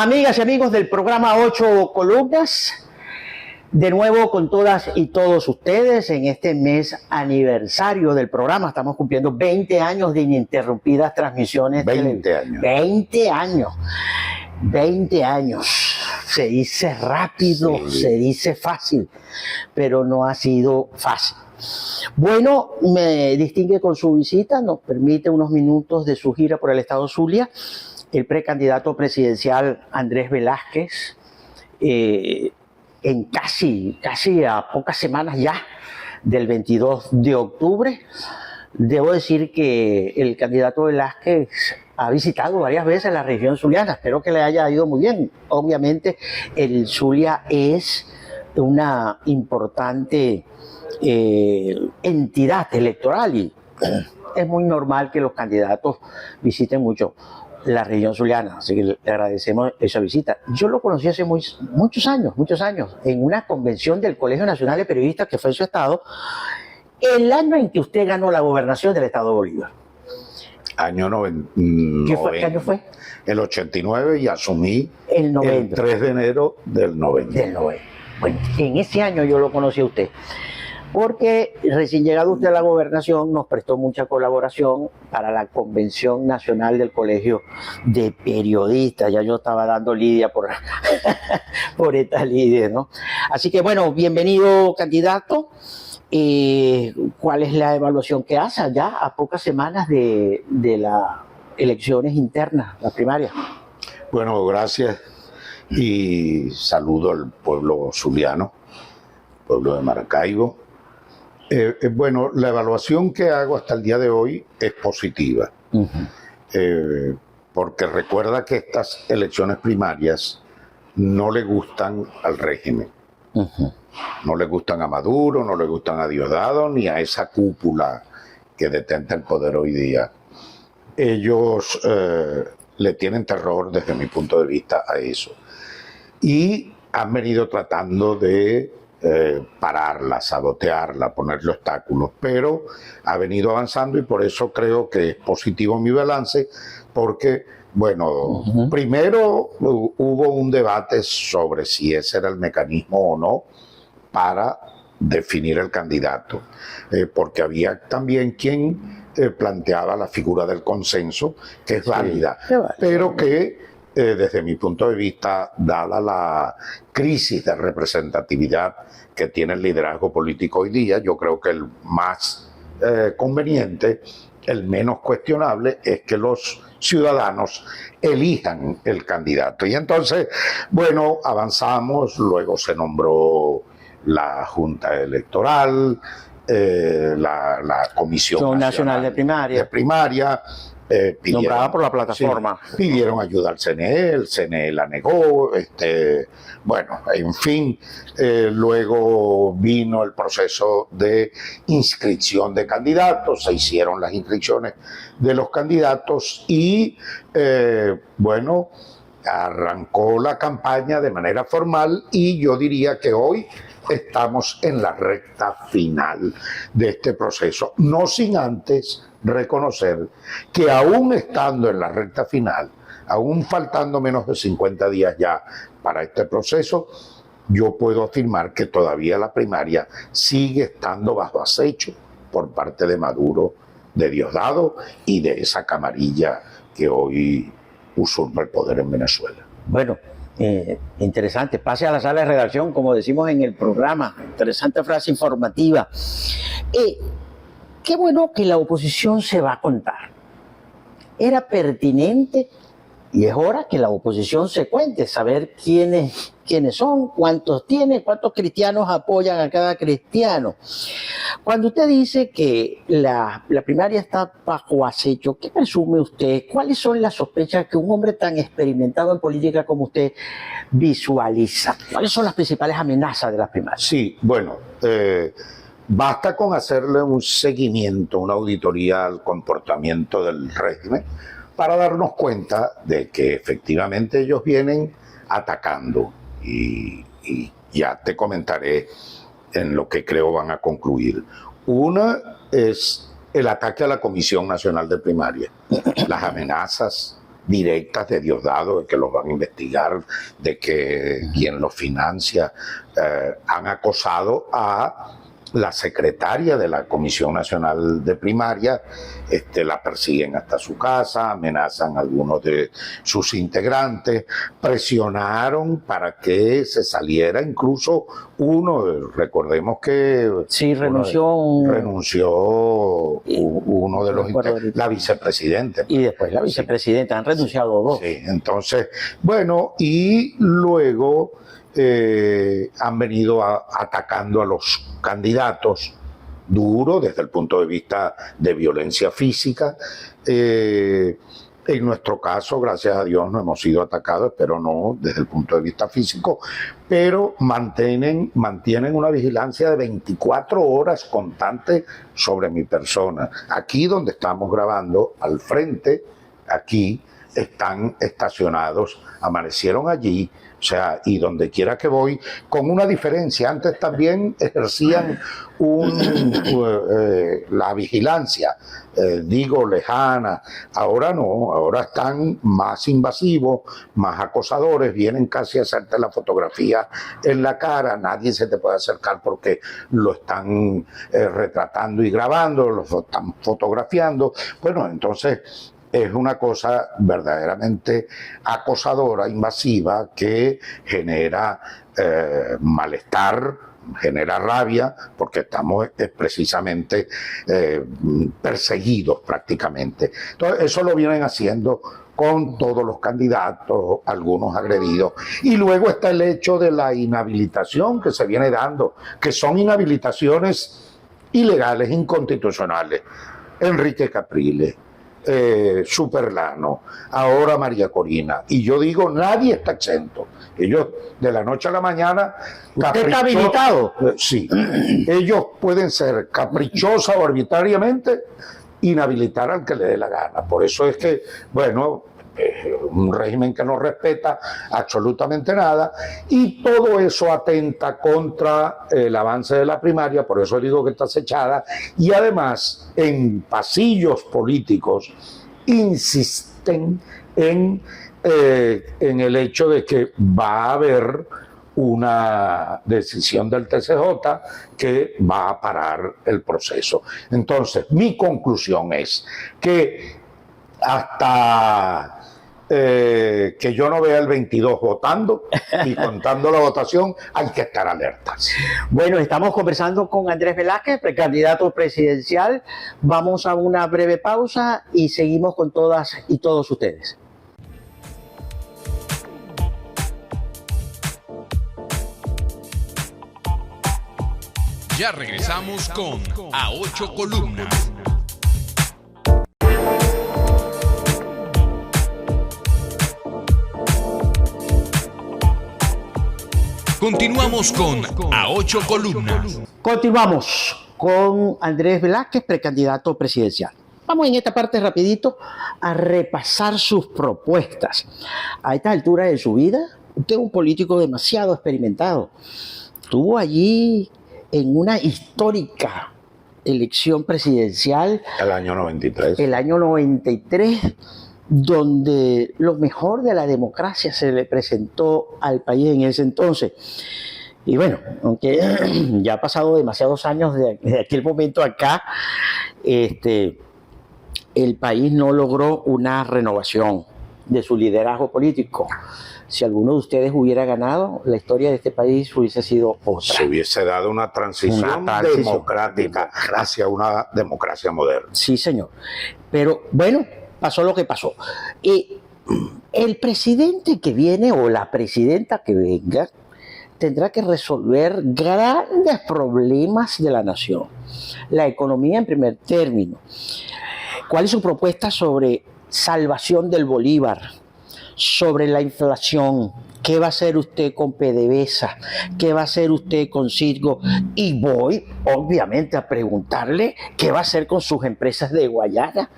Amigas y amigos del programa 8 Columnas, de nuevo con todas y todos ustedes en este mes aniversario del programa. Estamos cumpliendo 20 años de ininterrumpidas transmisiones. 20 años. 20 años. 20 años. Se dice rápido, sí. Se dice fácil, pero no ha sido fácil. Bueno, me distingue con su visita, nos permite unos minutos de su gira por el estado Zulia, el precandidato presidencial Andrés Velázquez, en casi a pocas semanas ya del 22 de octubre. Debo decir que el candidato Velázquez ha visitado varias veces la región zuliana, espero que le haya ido muy bien. Obviamente el Zulia es una importante entidad electoral y es muy normal que los candidatos visiten mucho la región zuliana, así que le agradecemos esa visita. Yo lo conocí hace muchos años, en una convención del Colegio Nacional de Periodistas que fue en su estado, el año en que usted ganó la gobernación del estado de Bolívar. Año 90. ¿Qué año fue? El 89 y asumí el 3 de enero del 90. Bueno, en ese año yo lo conocí a usted, porque recién llegado usted a la gobernación nos prestó mucha colaboración para la Convención Nacional del Colegio de Periodistas. Ya yo estaba dando lidia por esta lidia, ¿no? Así que bueno, bienvenido candidato. ¿Cuál es la evaluación que hace ya a pocas semanas de las elecciones internas, la primaria? Bueno, gracias y saludo al pueblo zuliano, pueblo de Maracaibo. Bueno, la evaluación que hago hasta el día de hoy es positiva, porque recuerda que estas elecciones primarias no le gustan al régimen, no le gustan a Maduro, no le gustan a Diosdado, ni a esa cúpula que detenta el poder hoy día. Ellos le tienen terror desde mi punto de vista a eso y han venido tratando de pararla, sabotearla, ponerle obstáculos, pero ha venido avanzando y por eso creo que es positivo mi balance, porque, bueno, primero hubo un debate sobre si ese era el mecanismo o no para definir el candidato, porque había también quien planteaba la figura del consenso, que es válida, pero que desde mi punto de vista, dada la crisis de representatividad que tiene el liderazgo político hoy día, yo creo que el más conveniente, el menos cuestionable, es que los ciudadanos elijan el candidato. Y entonces, bueno, avanzamos, luego se nombró la Junta Electoral, la Comisión Nacional de Primaria, nombrada por la plataforma. Sí, pidieron ayuda al CNE, el CNE la negó, bueno, en fin, luego vino el proceso de inscripción de candidatos, se hicieron las inscripciones de los candidatos y, bueno, arrancó la campaña de manera formal y yo diría que hoy estamos en la recta final de este proceso, no sin antes reconocer que aún estando en la recta final, aún faltando menos de 50 días ya para este proceso, yo puedo afirmar que todavía la primaria sigue estando bajo acecho por parte de Maduro, de Diosdado y de esa camarilla que hoy usurpa el poder en Venezuela. Bueno, interesante. Pase a la sala de redacción, como decimos en el programa. Interesante frase informativa. Qué bueno que la oposición se va a contar. Era pertinente y es hora que la oposición se cuente, saber quiénes son, cuántos tiene, cuántos cristianos apoyan a cada cristiano. Cuando usted dice que la primaria está bajo acecho, ¿qué presume usted? ¿Cuáles son las sospechas que un hombre tan experimentado en política como usted visualiza? ¿Cuáles son las principales amenazas de las primarias? Sí, bueno, basta con hacerle un seguimiento, una auditoría al comportamiento del régimen para darnos cuenta de que efectivamente ellos vienen atacando y ya te comentaré en lo que creo van a concluir. Una es el ataque a la Comisión Nacional de Primaria, las amenazas directas de Diosdado, de que los van a investigar, de que quien los financia, han acosado a la secretaria de la Comisión Nacional de Primaria, la persiguen hasta su casa, amenazan a algunos de sus integrantes, presionaron para que se saliera incluso uno, recordemos que sí, renunció uno de los la vicepresidenta. Y después la vicepresidenta, han renunciado dos. Sí, entonces, bueno, y luego han venido atacando a los candidatos duro desde el punto de vista de violencia física. En nuestro caso, gracias a Dios, no hemos sido atacados, pero no desde el punto de vista físico, pero mantienen una vigilancia de 24 horas constante sobre mi persona. Aquí donde estamos grabando, al frente, aquí están estacionados, amanecieron allí, o sea, y donde quiera que voy, con una diferencia. Antes también ejercían la vigilancia, lejana. Ahora no, ahora están más invasivos, más acosadores, vienen casi a hacerte la fotografía en la cara, nadie se te puede acercar porque lo están retratando y grabando, lo están fotografiando. Bueno, entonces es una cosa verdaderamente acosadora, invasiva, que genera malestar, genera rabia, porque estamos precisamente perseguidos prácticamente. Entonces, eso lo vienen haciendo con todos los candidatos, algunos agredidos. Y luego está el hecho de la inhabilitación que se viene dando, que son inhabilitaciones ilegales, inconstitucionales. Enrique Capriles, Superlano, ahora María Corina, y yo digo, nadie está exento. Ellos de la noche a la mañana, ¿usted está habilitado? Sí, ellos pueden ser caprichosa o arbitrariamente inhabilitar al que le dé la gana. Por eso es que, bueno, un régimen que no respeta absolutamente nada, y todo eso atenta contra el avance de la primaria. Por eso digo que está acechada, y además en pasillos políticos insisten en el hecho de que va a haber una decisión del TCJ que va a parar el proceso. Entonces, mi conclusión es que hasta que yo no vea el 22 votando y contando la votación, hay que estar alertas. Bueno, estamos conversando con Andrés Velázquez, precandidato presidencial. Vamos a una breve pausa y seguimos con todas y todos ustedes. Ya regresamos con A Ocho Columnas. Continuamos con A Ocho Columnas. Continuamos con Andrés Velázquez, precandidato presidencial. Vamos en esta parte rapidito a repasar sus propuestas. A esta altura de su vida, usted es un político demasiado experimentado. Estuvo allí en una histórica elección presidencial. El año 93. El año 93, donde lo mejor de la democracia se le presentó al país en ese entonces. Y bueno, aunque ya ha pasado demasiados años de aquel momento acá, el país no logró una renovación de su liderazgo político. Si alguno de ustedes hubiera ganado, la historia de este país hubiese sido otra. Se hubiese dado una transición democrática hacia una democracia moderna. Sí, señor. Pero bueno, pasó lo que pasó. Y el presidente que viene o la presidenta que venga tendrá que resolver grandes problemas de la nación. La economía en primer término. ¿Cuál es su propuesta sobre salvación del bolívar? Sobre la inflación, ¿qué va a hacer usted con PDVSA? ¿Qué va a hacer usted con Citgo? Y voy, obviamente, a preguntarle qué va a hacer con sus empresas de Guayana,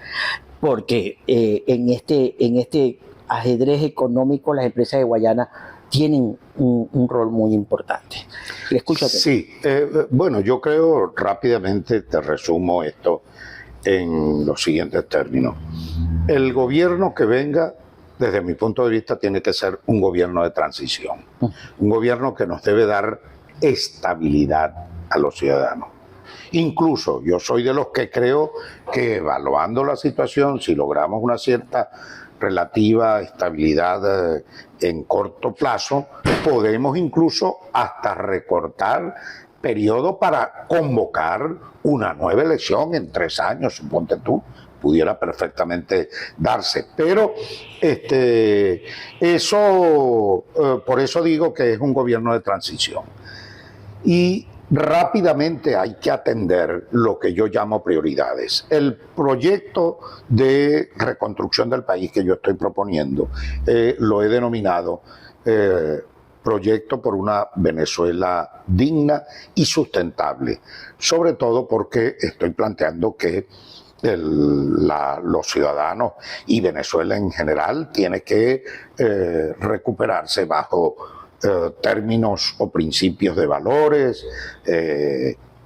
porque en este ajedrez económico las empresas de Guayana tienen un rol muy importante. Le escucho. Sí, bueno, yo creo, rápidamente te resumo esto en los siguientes términos. El gobierno que venga desde mi punto de vista, tiene que ser un gobierno de transición. Un gobierno que nos debe dar estabilidad a los ciudadanos. Incluso yo soy de los que creo que, evaluando la situación, si logramos una cierta relativa estabilidad en corto plazo, podemos incluso hasta recortar periodo para convocar una nueva elección en 3 años, suponte tú, pudiera perfectamente darse. Pero por eso digo que es un gobierno de transición. Y rápidamente hay que atender lo que yo llamo prioridades. El proyecto de reconstrucción del país que yo estoy proponiendo lo he denominado proyecto por una Venezuela digna y sustentable, sobre todo porque estoy planteando que los ciudadanos y Venezuela en general tiene que recuperarse bajo términos o principios de valores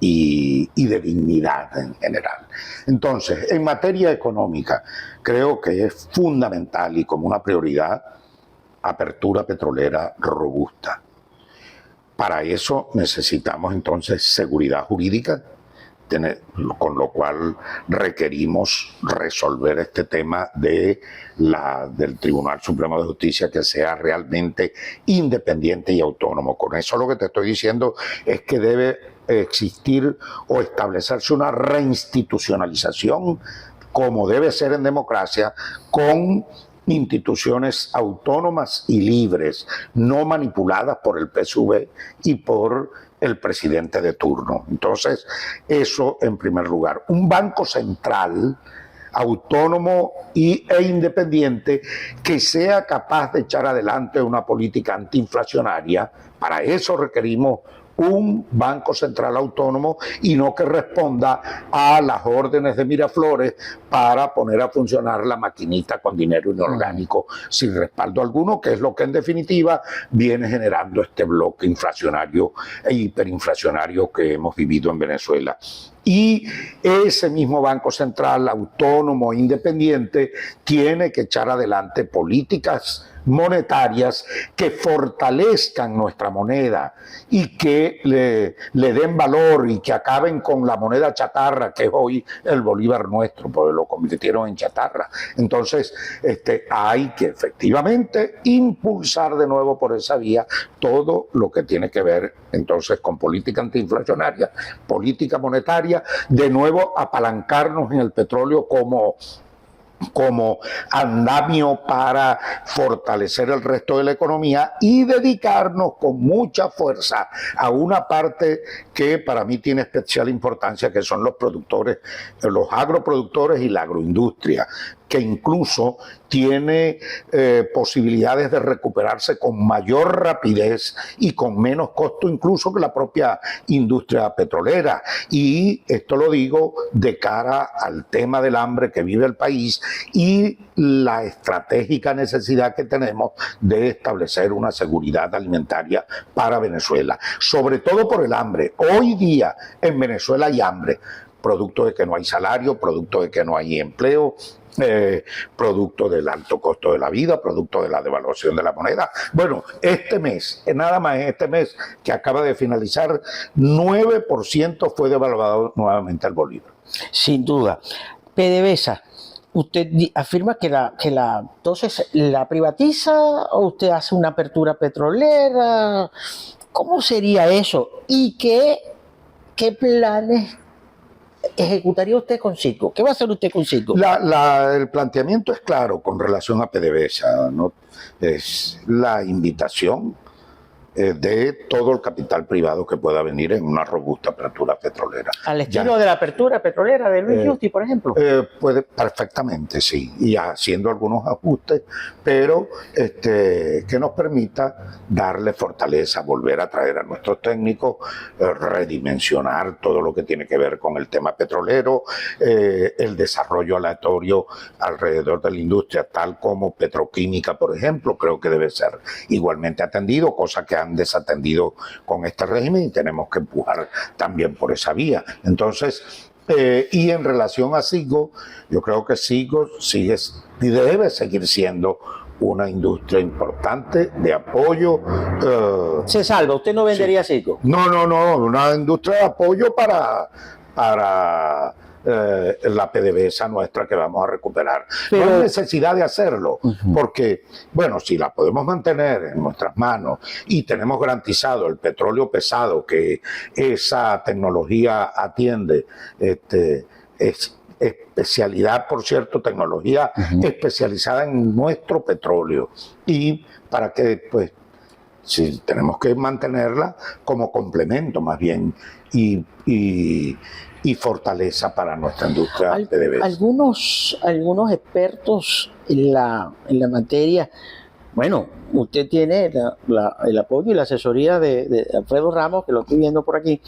y de dignidad en general. Entonces, en materia económica, creo que es fundamental y como una prioridad apertura petrolera robusta. Para eso necesitamos entonces seguridad jurídica, con lo cual requerimos resolver este tema del Tribunal Supremo de Justicia, que sea realmente independiente y autónomo. Con eso lo que te estoy diciendo es que debe existir o establecerse una reinstitucionalización, como debe ser en democracia, con instituciones autónomas y libres, no manipuladas por el PSUV y por el presidente de turno. Entonces, eso en primer lugar. Un banco central autónomo e independiente que sea capaz de echar adelante una política antiinflacionaria. Para eso requerimos un banco central autónomo y no que responda a las órdenes de Miraflores para poner a funcionar la maquinita con dinero inorgánico sin respaldo alguno, que es lo que en definitiva viene generando este bloque inflacionario e hiperinflacionario que hemos vivido en Venezuela. Y ese mismo Banco Central autónomo e independiente tiene que echar adelante políticas monetarias que fortalezcan nuestra moneda y que le den valor y que acaben con la moneda chatarra, que es hoy el bolívar nuestro, porque lo convirtieron en chatarra. Entonces, hay que efectivamente impulsar de nuevo por esa vía todo lo que tiene que ver entonces con política antiinflacionaria, política monetaria, de nuevo apalancarnos en el petróleo como andamio para fortalecer el resto de la economía y dedicarnos con mucha fuerza a una parte que para mí tiene especial importancia, que son los productores, los agroproductores y la agroindustria, que incluso tiene posibilidades de recuperarse con mayor rapidez y con menos costo incluso que la propia industria petrolera. Y esto lo digo de cara al tema del hambre que vive el país y la estratégica necesidad que tenemos de establecer una seguridad alimentaria para Venezuela, sobre todo por el hambre. Hoy día en Venezuela hay hambre, producto de que no hay salario, producto de que no hay empleo, producto del alto costo de la vida, producto de la devaluación de la moneda. Bueno, este mes, nada más este mes que acaba de finalizar, 9% fue devaluado nuevamente el bolívar. Sin duda. PDVSA, usted afirma que entonces la privatiza o usted hace una apertura petrolera. ¿Cómo sería eso? ¿Y qué planes ejecutaría usted con Citgo? ¿Qué va a hacer usted con Citgo? El planteamiento es claro con relación a PDVSA, ¿no? Es la invitación de todo el capital privado que pueda venir en una robusta apertura petrolera. ¿Al estilo de la apertura petrolera de Luis Justi, por ejemplo? Puede perfectamente, sí, y haciendo algunos ajustes, pero que nos permita darle fortaleza, volver a traer a nuestros técnicos, redimensionar todo lo que tiene que ver con el tema petrolero, el desarrollo aleatorio alrededor de la industria, tal como petroquímica, por ejemplo, creo que debe ser igualmente atendido, cosa que han desatendido con este régimen y tenemos que empujar también por esa vía. Entonces, y en relación a Citgo, yo creo que Citgo debe seguir siendo una industria importante de apoyo. Se salva, usted no vendería Citgo. No, una industria de apoyo para la PDVSA nuestra que vamos a recuperar. Pero no hay necesidad de hacerlo, porque, bueno, si la podemos mantener en nuestras manos y tenemos garantizado el petróleo pesado que esa tecnología atiende, es especialidad, por cierto, tecnología especializada en nuestro petróleo, y para que, pues, si tenemos que mantenerla como complemento más bien y fortaleza para nuestra industria PDVSA. Algunos expertos en la materia, bueno, usted tiene el apoyo y la asesoría de Alfredo Ramos, que lo estoy viendo por aquí.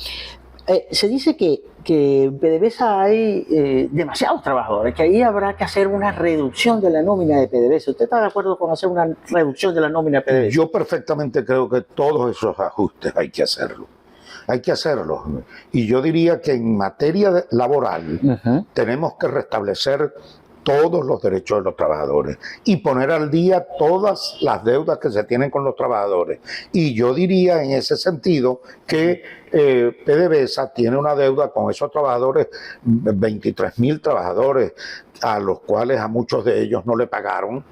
Se dice que en PDVSA hay demasiados trabajadores, que ahí habrá que hacer una reducción de la nómina de PDVSA. ¿Usted está de acuerdo con hacer una reducción de la nómina de PDVSA? Yo perfectamente creo que todos esos ajustes hay que hacerlo. Hay que hacerlo. Y yo diría que en materia laboral tenemos que restablecer todos los derechos de los trabajadores y poner al día todas las deudas que se tienen con los trabajadores. Y yo diría en ese sentido que PDVSA tiene una deuda con esos trabajadores, 23.000 trabajadores, a los cuales a muchos de ellos no le pagaron.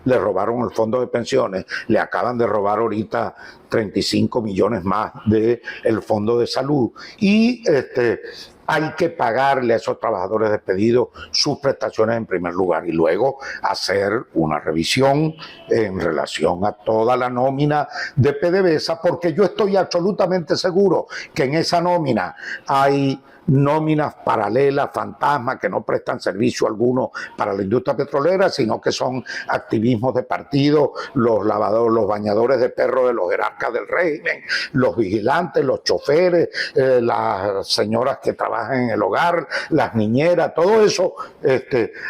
Le robaron el fondo de pensiones, le acaban de robar ahorita 35 millones más del fondo de salud, y hay que pagarle a esos trabajadores despedidos sus prestaciones en primer lugar y luego hacer una revisión en relación a toda la nómina de PDVSA, porque yo estoy absolutamente seguro que en esa nómina hay nóminas paralelas, fantasmas, que no prestan servicio alguno para la industria petrolera, sino que son activismos de partido, los lavadores, los bañadores de perros de los jerarcas del régimen, los vigilantes, los choferes, las señoras que trabajan en el hogar, las niñeras, todo eso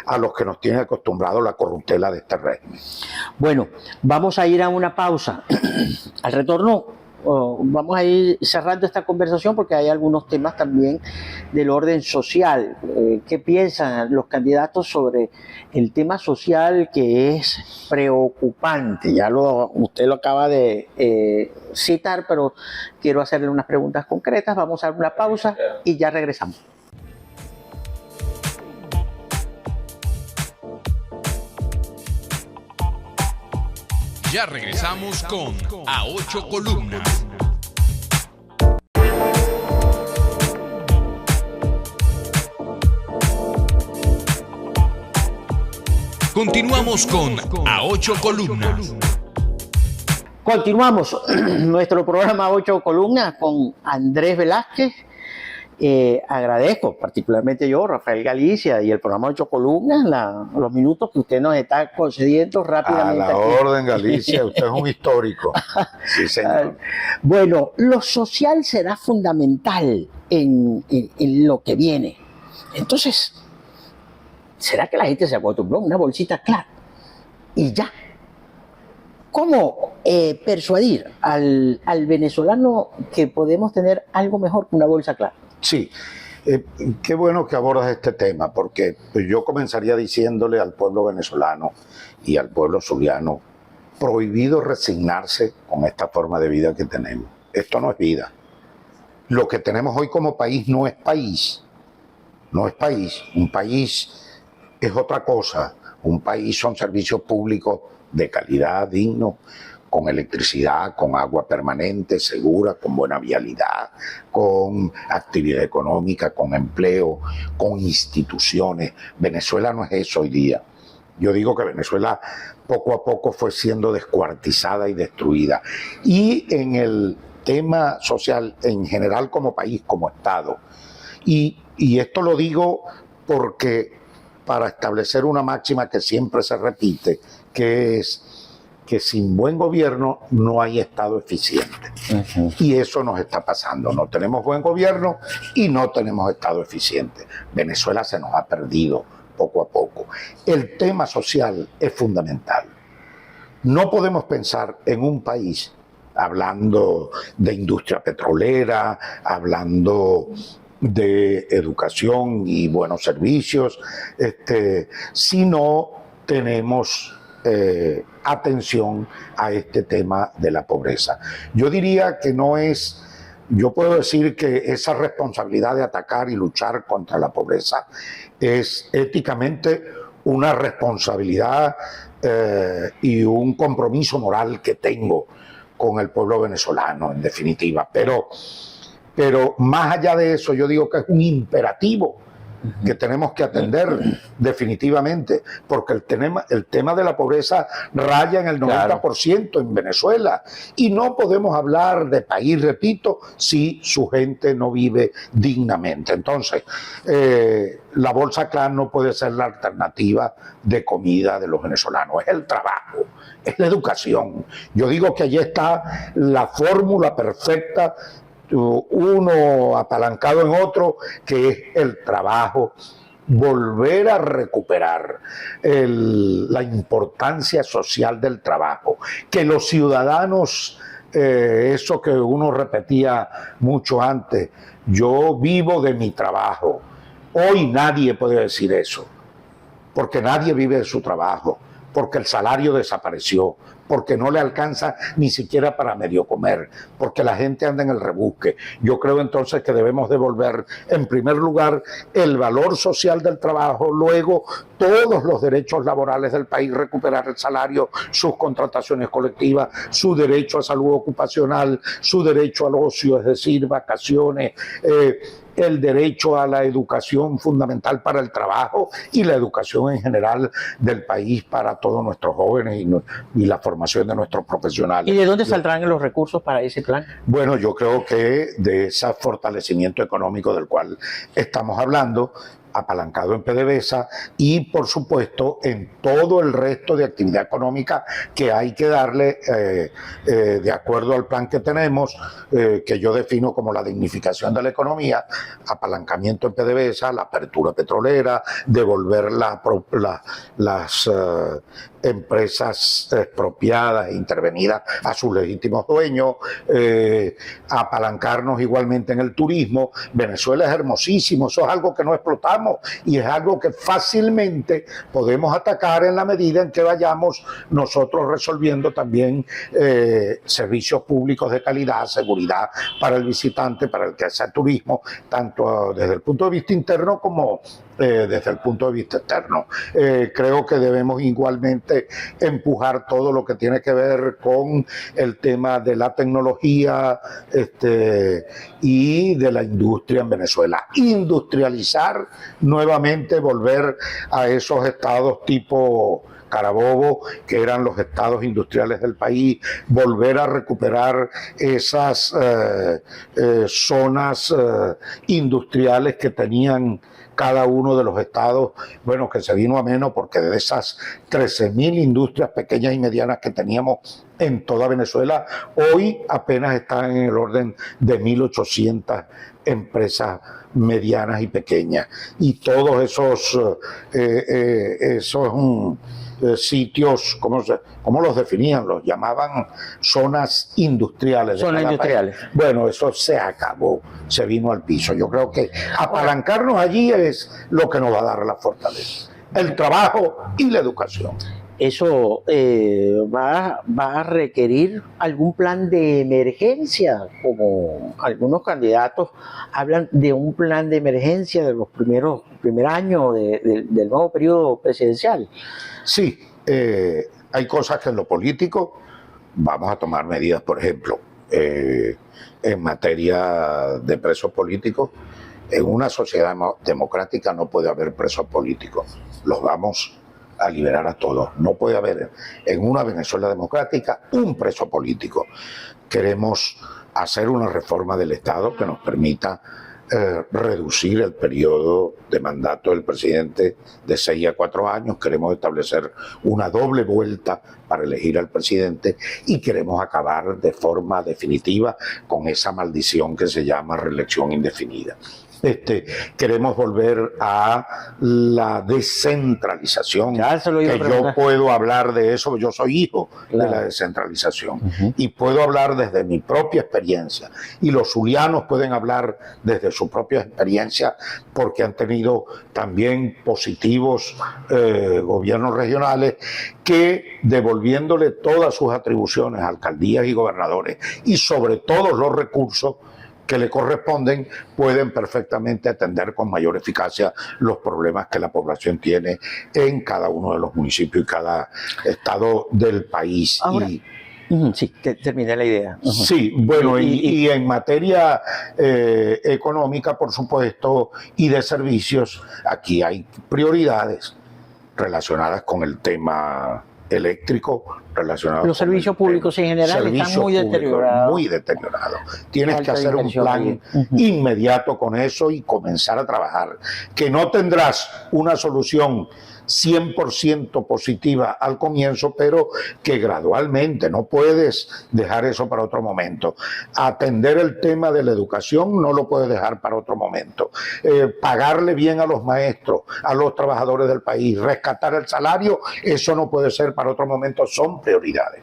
a los que nos tiene acostumbrado la corruptela de este régimen. Bueno, vamos a ir a una pausa. Al retorno vamos a ir cerrando esta conversación porque hay algunos temas también del orden social. ¿Qué piensan los candidatos sobre el tema social, que es preocupante? Ya usted lo acaba de citar, pero quiero hacerle unas preguntas concretas. Vamos a dar una pausa y ya regresamos. Ya regresamos con A Ocho Columnas. Continuamos con A Ocho Columnas. Continuamos nuestro programa 8 columnas con Andrés Velázquez. Agradezco particularmente yo, Rafael Galicia, y el programa 8 columnas, los minutos que usted nos está concediendo rápidamente. A la orden, Galicia, usted es un histórico. Sí, señor. Bueno, lo social será fundamental en lo que viene. Entonces, ¿será que la gente se acostumbró a una bolsita clara y ya? ¿Cómo persuadir al venezolano que podemos tener algo mejor que una bolsa clara? Sí, qué bueno que abordas este tema, porque yo comenzaría diciéndole al pueblo venezolano y al pueblo zuliano: prohibido resignarse con esta forma de vida que tenemos. Esto no es vida. Lo que tenemos hoy como país no es país. No es país. Un país es otra cosa. Un país son servicios públicos de calidad, dignos, con electricidad, con agua permanente, segura, con buena vialidad, con actividad económica, con empleo, con instituciones. Venezuela no es eso hoy día. Yo digo que Venezuela poco a poco fue siendo descuartizada y destruida. Y en el tema social, en general como país, como Estado. Y esto lo digo porque para establecer una máxima que siempre se repite, que es que sin buen gobierno no hay Estado eficiente. Y eso nos está pasando. No tenemos buen gobierno y no tenemos Estado eficiente. Venezuela se nos ha perdido poco a poco. El tema social es fundamental. No podemos pensar en un país, hablando de industria petrolera, hablando de educación y buenos servicios, si no tenemos atención a este tema de la pobreza. Yo diría que no es, yo puedo decir que esa responsabilidad de atacar y luchar contra la pobreza es éticamente una responsabilidad y un compromiso moral que tengo con el pueblo venezolano, en definitiva. Pero más allá de eso, yo digo que es un imperativo que tenemos que atender definitivamente, porque el tema de la pobreza raya en el 90% en Venezuela, y no podemos hablar de país, repito, si su gente no vive dignamente. Entonces, la Bolsa Clan no puede ser la alternativa de comida de los venezolanos, es el trabajo, es la educación. Yo digo que allí está la fórmula perfecta, uno apalancado en otro, que es el trabajo, volver a recuperar la importancia social del trabajo, que los ciudadanos, eso que uno repetía mucho antes, yo vivo de mi trabajo. Hoy nadie puede decir eso, porque nadie vive de su trabajo, porque el salario desapareció, porque no le alcanza ni siquiera para medio comer, porque la gente anda en el rebusque. Yo creo entonces que debemos devolver, en primer lugar, el valor social del trabajo, luego todos los derechos laborales del país, recuperar el salario, sus contrataciones colectivas, su derecho a salud ocupacional, su derecho al ocio, es decir, vacaciones, el derecho a la educación fundamental para el trabajo y la educación en general del país para todos nuestros jóvenes y la formación de nuestros profesionales. ¿Y de dónde saldrán los recursos para ese plan? Bueno, yo creo que de ese fortalecimiento económico del cual estamos hablando, apalancado en PDVSA y, por supuesto, en todo el resto de actividad económica que hay que darle de acuerdo al plan que tenemos, que yo defino como la dignificación de la economía, apalancamiento en PDVSA, la apertura petrolera, devolver las empresas expropiadas e intervenidas a sus legítimos dueños, apalancarnos igualmente en el turismo. Venezuela es hermosísimo, eso es algo que no explotamos y es algo que fácilmente podemos atacar en la medida en que vayamos nosotros resolviendo también servicios públicos de calidad, seguridad para el visitante, para el que hace turismo, tanto desde el punto de vista interno como desde el punto de vista externo. Creo que debemos igualmente empujar todo lo que tiene que ver con el tema de la tecnología y de la industria en Venezuela. Industrializar nuevamente, volver a esos estados tipo Carabobo, que eran los estados industriales del país, volver a recuperar esas zonas industriales que tenían cada uno de los estados, bueno, que se vino a menos porque de esas 13.000 industrias pequeñas y medianas que teníamos en toda Venezuela, hoy apenas están en el orden de 1.800 empresas medianas y pequeñas. Y todos esos sitios, ¿cómo los definían? Los llamaban zonas industriales. Zonas industriales. Bueno, eso se acabó, se vino al piso. Yo creo que apalancarnos allí es lo que nos va a dar la fortaleza. El trabajo y la educación. ¿Eso va a requerir algún plan de emergencia? Como algunos candidatos hablan de un plan de emergencia de los primer año del nuevo periodo presidencial. Sí, hay cosas que en lo político vamos a tomar medidas, por ejemplo, en materia de presos políticos. En una sociedad democrática no puede haber presos políticos, los vamos a liberar a todos. No puede haber en una Venezuela democrática un preso político. Queremos hacer una reforma del Estado que nos permita reducir el periodo de mandato del presidente de 6 a 4 años. Queremos establecer una doble vuelta para elegir al presidente y queremos acabar de forma definitiva con esa maldición que se llama reelección indefinida. Queremos volver a la descentralización. Ya se lo iba a que yo preguntar. puedo hablar de eso, yo soy hijo Claro. de la descentralización y puedo hablar desde mi propia experiencia. Y los zulianos pueden hablar desde su propia experiencia porque han tenido también positivos gobiernos regionales que, devolviéndole todas sus atribuciones a alcaldías y gobernadores y sobre todo los recursos que le corresponden, pueden perfectamente atender con mayor eficacia los problemas que la población tiene en cada uno de los municipios y cada estado del país. Ahora, sí, terminé la idea. Sí, bueno, y en materia económica, por supuesto, y de servicios, aquí hay prioridades relacionadas con el tema eléctrico, relacionados Los servicios públicos en general están muy deteriorados. Muy deteriorados. Tienes que Falta de hacer un inversión plan ahí. inmediato con eso y comenzar a trabajar. Que no tendrás una solución 100% positiva al comienzo, pero que gradualmente, no puedes dejar eso para otro momento. Atender el tema de la educación no lo puedes dejar para otro momento. Pagarle bien a los maestros, a los trabajadores del país, rescatar el salario, eso no puede ser para otro momento, son prioridades.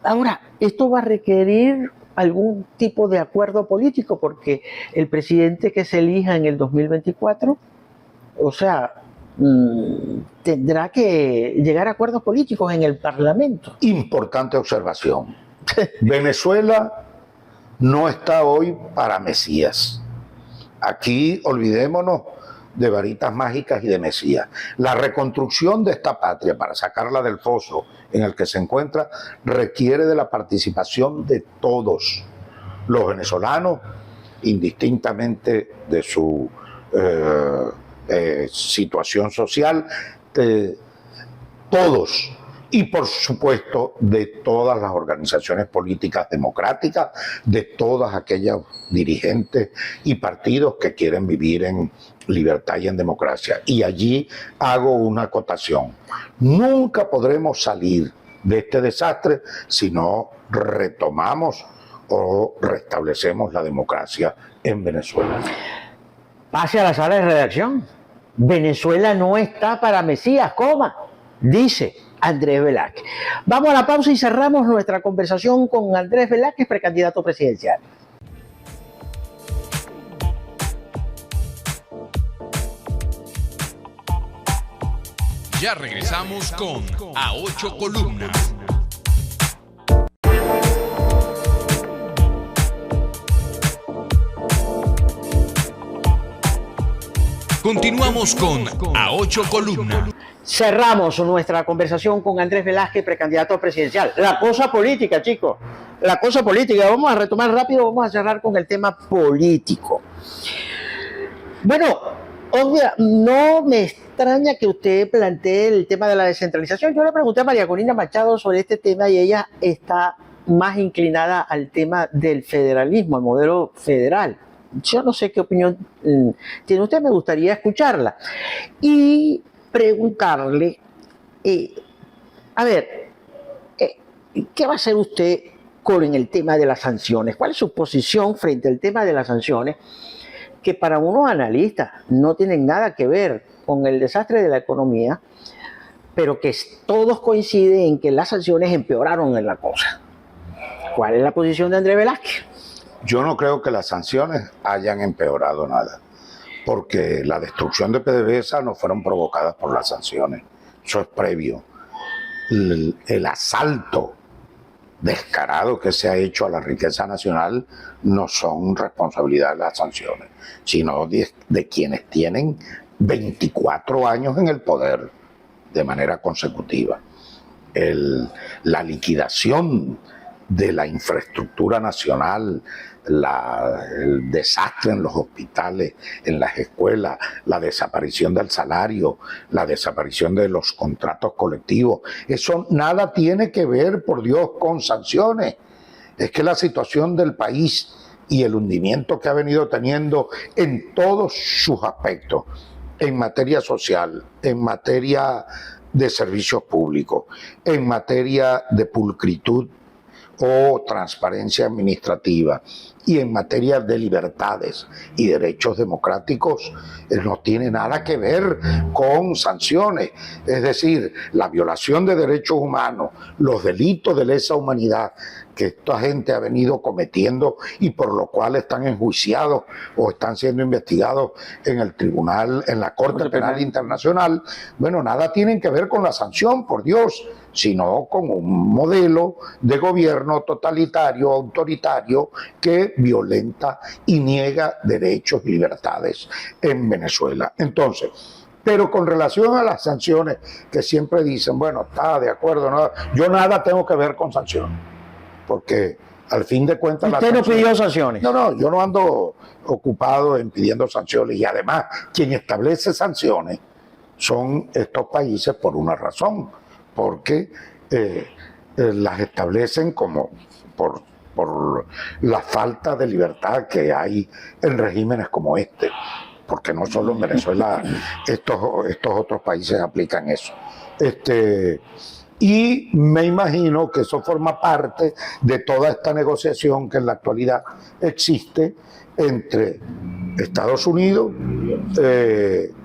Ahora, esto va a requerir algún tipo de acuerdo político, porque el presidente que se elija en el 2024, o sea, tendrá que llegar a acuerdos políticos en el Parlamento. Importante observación. Venezuela no está hoy para mesías. Aquí olvidémonos de varitas mágicas y de mesías. La reconstrucción de esta patria para sacarla del foso en el que se encuentra requiere de la participación de todos los venezolanos, indistintamente de su situación social, todos, y por supuesto de todas las organizaciones políticas democráticas, de todas aquellas dirigentes y partidos que quieren vivir en libertad y en democracia. Y allí hago una acotación. Nunca podremos salir de este desastre si no retomamos o restablecemos la democracia en Venezuela. Pase a la sala de redacción. Venezuela no está para mesías, dice Andrés Velázquez. Vamos a la pausa y cerramos nuestra conversación con Andrés Velázquez, precandidato presidencial. Ya regresamos con A Ocho Columnas. Continuamos con A Ocho Columnas. Cerramos nuestra conversación con Andrés Velázquez, precandidato presidencial. La cosa política, chicos. La cosa política. Vamos a retomar rápido, vamos a cerrar con el tema político. Bueno, obvia, no me extraña que usted plantee el tema de la descentralización. Yo le pregunté a María Corina Machado sobre este tema y ella está más inclinada al tema del federalismo, al modelo federal. Yo no sé qué opinión tiene usted, me gustaría escucharla. Y preguntarle, a ver, ¿qué va a hacer usted con el tema de las sanciones? ¿Cuál es su posición frente al tema de las sanciones? Que para unos analistas no tienen nada que ver con el desastre de la economía, pero que todos coinciden en que las sanciones empeoraron en la cosa. ¿Cuál es la posición de Andrés Velázquez? Yo no creo que las sanciones hayan empeorado nada, porque la destrucción de PDVSA no fueron provocadas por las sanciones. Eso es previo. El asalto descarado que se ha hecho a la riqueza nacional no son responsabilidad de las sanciones, sino de quienes tienen 24 años en el poder de manera consecutiva. La liquidación de la infraestructura nacional, el desastre en los hospitales, en las escuelas, la desaparición del salario, la desaparición de los contratos colectivos, eso nada tiene que ver, por Dios, con sanciones. Es que la situación del país y el hundimiento que ha venido teniendo en todos sus aspectos, en materia social, en materia de servicios públicos, en materia de pulcritud o transparencia administrativa y en materia de libertades y derechos democráticos no tiene nada que ver con sanciones. Es decir, la violación de derechos humanos, los delitos de lesa humanidad que esta gente ha venido cometiendo y por lo cual están enjuiciados o están siendo investigados en el tribunal, en la Corte Penal Internacional, bueno, nada tienen que ver con la sanción, por Dios, sino con un modelo de gobierno totalitario, autoritario, que violenta y niega derechos y libertades en Venezuela. Entonces, pero con relación a las sanciones que siempre dicen, bueno, está de acuerdo, no, yo nada tengo que ver con sanciones, porque al fin de cuentas... ¿Usted no pidió sanciones? No, yo no ando ocupado en pidiendo sanciones, y además quien establece sanciones son estos países por una razón, porque las establecen como por la falta de libertad que hay en regímenes como este, porque no solo en Venezuela, estos otros países aplican eso. Y me imagino que eso forma parte de toda esta negociación que en la actualidad existe entre Estados Unidos,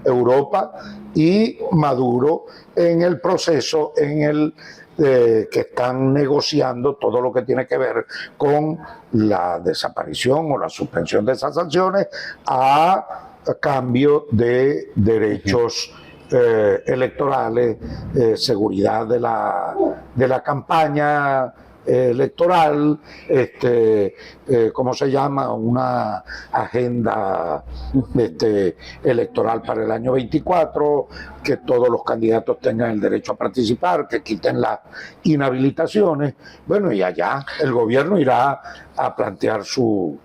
Europa y Maduro en el proceso en el que están negociando todo lo que tiene que ver con la desaparición o la suspensión de esas sanciones a cambio de derechos electorales, seguridad de la campaña electoral, ¿cómo se llama? Una agenda electoral para el año 24, que todos los candidatos tengan el derecho a participar, que quiten las inhabilitaciones. Bueno, y allá el gobierno irá a plantear sus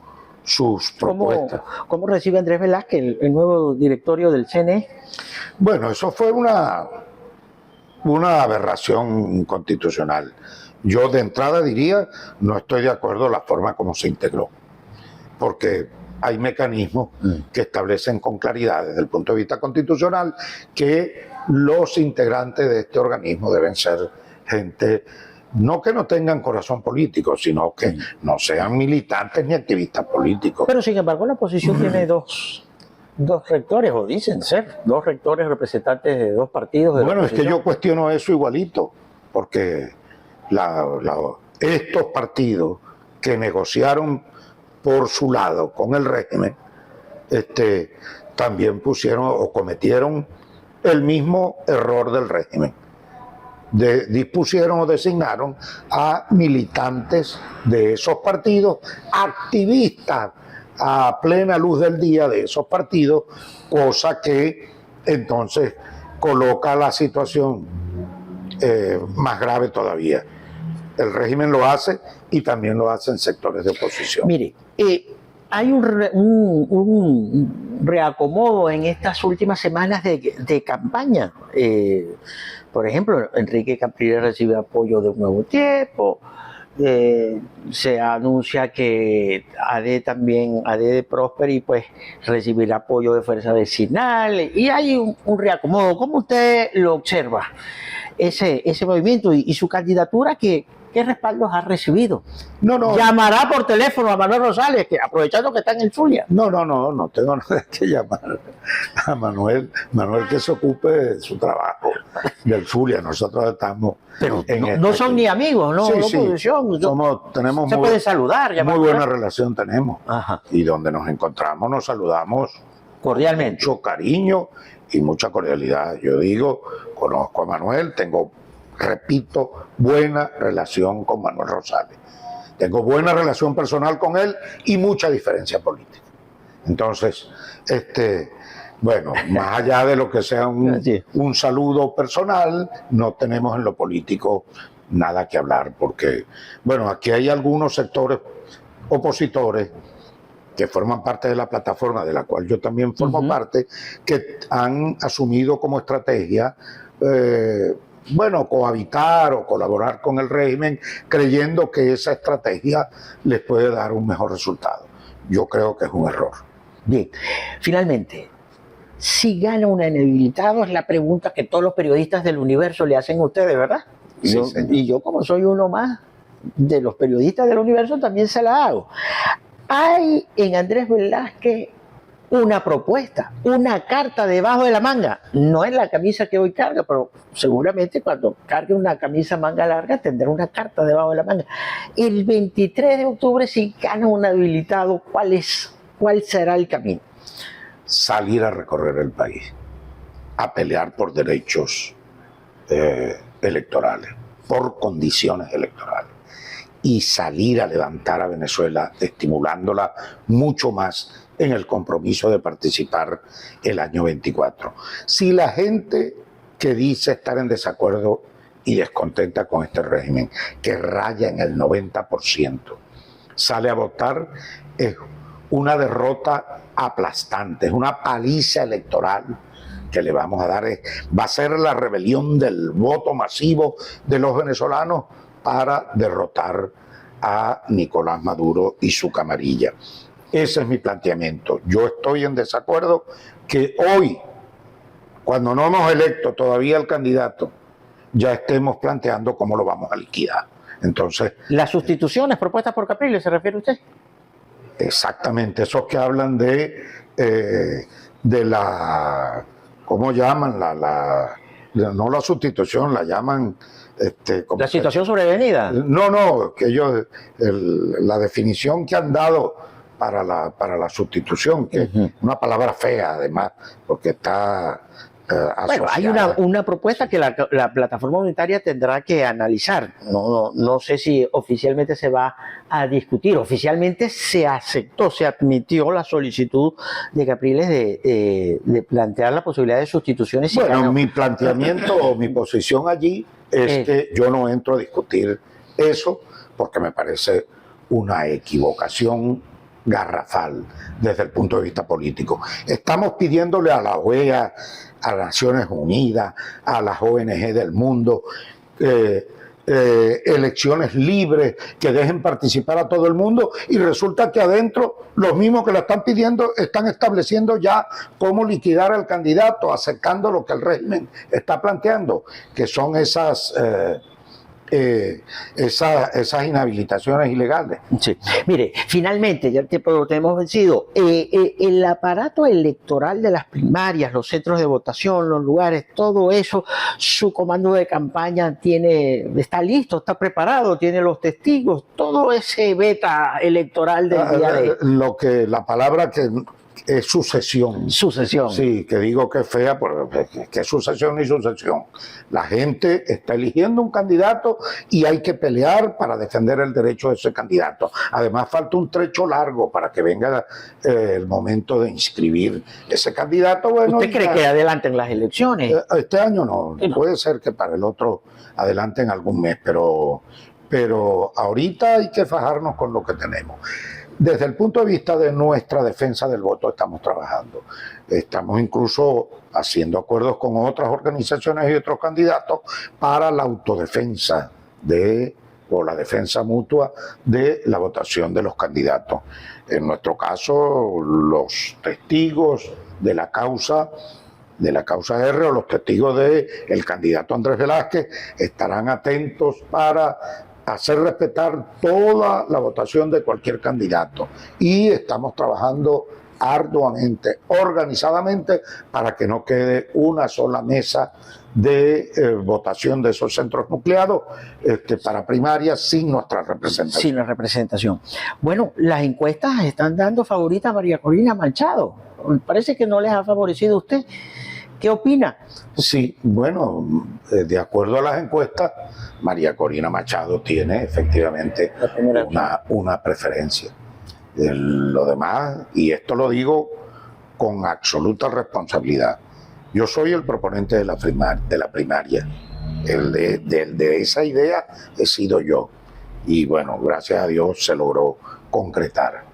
propuestas. ¿Cómo recibe Andrés Velázquez, el nuevo directorio del CNE? Bueno, eso fue una aberración constitucional. Yo de entrada diría, no estoy de acuerdo en la forma como se integró, porque hay mecanismos que establecen con claridad desde el punto de vista constitucional que los integrantes de este organismo deben ser gente, no que no tengan corazón político, sino que no sean militantes ni activistas políticos. Pero sin embargo la oposición tiene dos rectores, o dicen ser, dos rectores representantes de dos partidos. Bueno, es que yo cuestiono eso igualito, porque estos partidos que negociaron por su lado con el régimen, también pusieron o cometieron el mismo error del régimen. Dispusieron o designaron a militantes de esos partidos, activistas a plena luz del día de esos partidos, cosa que entonces coloca la situación más grave todavía. El régimen lo hace y también lo hacen sectores de oposición. Mire, hay un reacomodo en estas últimas semanas de campaña. Por ejemplo, Enrique Capriles recibe apoyo de Un Nuevo Tiempo. Se anuncia que AD de Prosperi, pues recibirá apoyo de Fuerza Vecinal, y hay un reacomodo. ¿Cómo usted lo observa, ese movimiento y su candidatura? ¿Qué respaldos ha recibido? No. ¿Llamará por teléfono a Manuel Rosales, que aprovechando que está en el Zulia? No tengo nada que llamar a Manuel que se ocupe de su trabajo del Zulia. Nosotros estamos... Pero no son ni amigos, ¿no? Sí. Tenemos se puede saludar, muy buena relación tenemos. Ajá. Y donde nos encontramos nos saludamos cordialmente. Mucho cariño y mucha cordialidad. Yo digo, conozco a Manuel, repito, buena relación con Manuel Rosales. Tengo buena relación personal con él y mucha diferencia política. Entonces, bueno, más allá de lo que sea un saludo personal, no tenemos en lo político nada que hablar, porque, bueno, aquí hay algunos sectores opositores que forman parte de la plataforma de la cual yo también formo parte, que han asumido como estrategia cohabitar o colaborar con el régimen, creyendo que esa estrategia les puede dar un mejor resultado. Yo creo que es un error. Bien, finalmente, si gana un inhabilitado, es la pregunta que todos los periodistas del universo le hacen a ustedes, ¿verdad? Sí, y yo, como soy uno más, de los periodistas del Universo también se la hago. Hay en Andrés Velázquez una propuesta, una carta debajo de la manga. No es la camisa que hoy carga, pero seguramente cuando cargue una camisa manga larga tendrá una carta debajo de la manga. El 23 de octubre, si gana un habilitado, ¿cuál será el camino? Salir a recorrer el país, a pelear por derechos electorales, por condiciones electorales, y salir a levantar a Venezuela, estimulándola mucho más en el compromiso de participar el año 24. Si la gente que dice estar en desacuerdo y descontenta con este régimen, que raya en el 90%, sale a votar, es una derrota aplastante, es una paliza electoral que le vamos a dar. Va a ser la rebelión del voto masivo de los venezolanos para derrotar a Nicolás Maduro y su camarilla. Ese es mi planteamiento. Yo estoy en desacuerdo que hoy, cuando no hemos electo todavía el candidato, ya estemos planteando cómo lo vamos a liquidar. Entonces, las sustituciones propuestas por Capriles, ¿se refiere usted? Exactamente, esos que hablan de la, ¿cómo llaman? No la sustitución, la llaman... ¿La situación sobrevenida? No, que ellos, la definición que han dado para la sustitución, que es una palabra fea además, porque está bueno, hay una propuesta que la plataforma unitaria tendrá que analizar. No sé si oficialmente se va a discutir. Oficialmente se aceptó, se admitió la solicitud de Capriles de plantear la posibilidad de sustituciones. Bueno, mi planteamiento o mi posición allí es que yo no entro a discutir eso porque me parece una equivocación garrafal desde el punto de vista político. Estamos pidiéndole a la OEA, a Naciones Unidas, a las ONG del mundo, elecciones libres, que dejen participar a todo el mundo, y resulta que adentro los mismos que la están pidiendo están estableciendo ya cómo liquidar al candidato, acercando lo que el régimen está planteando, que son esas inhabilitaciones ilegales. Sí. Mire, finalmente, ya tenemos vencido, el aparato electoral de las primarias, los centros de votación, los lugares, todo eso, su comando de campaña está listo, está preparado, tiene los testigos, todo ese beta electoral del día de... La palabra que es sucesión. Sucesión. Sí, que digo que es fea, que es sucesión y sucesión. La gente está eligiendo un candidato y hay que pelear para defender el derecho de ese candidato. Además, falta un trecho largo para que venga el momento de inscribir ese candidato. Bueno, ¿usted cree que adelanten las elecciones? Este año no. Puede ser que para el otro adelanten algún mes, pero ahorita hay que fajarnos con lo que tenemos. Desde el punto de vista de nuestra defensa del voto estamos trabajando. Estamos incluso haciendo acuerdos con otras organizaciones y otros candidatos para la autodefensa o la defensa mutua de la votación de los candidatos. En nuestro caso, los testigos de la causa R o los testigos del candidato Andrés Velázquez estarán atentos para hacer respetar toda la votación de cualquier candidato, y estamos trabajando arduamente, organizadamente, para que no quede una sola mesa de votación de esos centros nucleados para primarias sin nuestra representación. Sin la representación. Bueno, las encuestas están dando favorita a María Corina Machado. Parece que no les ha favorecido a usted. ¿Qué opina? Sí, bueno, de acuerdo a las encuestas, María Corina Machado tiene efectivamente una preferencia. Lo demás, y esto lo digo con absoluta responsabilidad, yo soy el proponente de la primaria. El de esa idea he sido yo. Y bueno, gracias a Dios se logró concretar.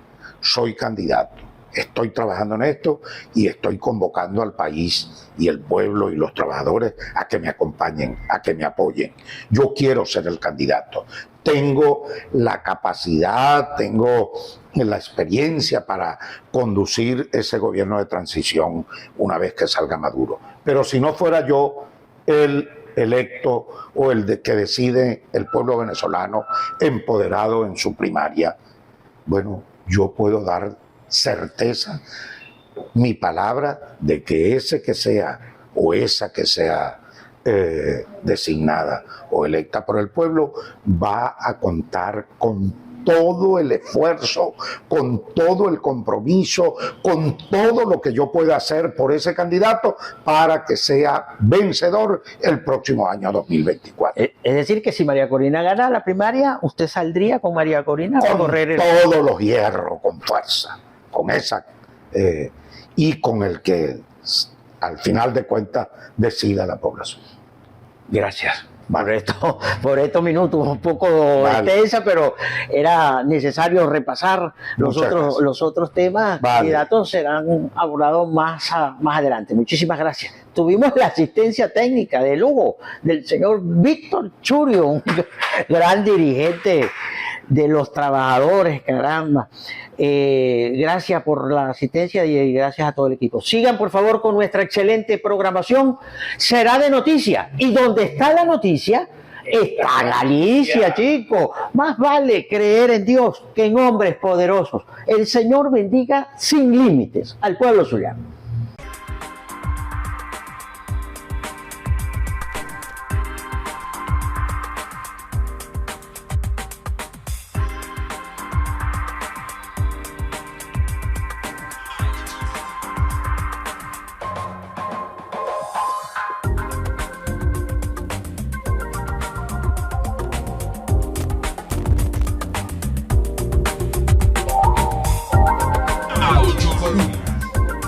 Soy candidato. Estoy trabajando en esto y estoy convocando al país y el pueblo y los trabajadores a que me acompañen, a que me apoyen. Yo quiero ser el candidato. Tengo la capacidad, tengo la experiencia para conducir ese gobierno de transición una vez que salga Maduro. Pero si no fuera yo el electo o que decide el pueblo venezolano empoderado en su primaria, bueno, yo puedo dar certeza, mi palabra, de que ese que sea o esa que sea designada o electa por el pueblo va a contar con todo el esfuerzo, con todo el compromiso, con todo lo que yo pueda hacer por ese candidato para que sea vencedor el próximo año 2024. Es decir, que si María Corina gana la primaria, ¿usted saldría con María Corina a correr todos los hierros, con fuerza, con esa y con el que al final de cuentas decida la población? Gracias por estos minutos un poco extensa, pero era necesario repasar los otros temas y datos serán abordados más adelante. Muchísimas gracias. Tuvimos la asistencia técnica de lujo del señor Víctor Churio, un gran dirigente de los trabajadores, caramba. Gracias por la asistencia y gracias a todo el equipo. Sigan por favor con nuestra excelente programación. Será de noticia, y donde está la noticia está Galicia, chicos. Más vale creer en Dios que en hombres poderosos. El Señor bendiga sin límites al pueblo zuliano.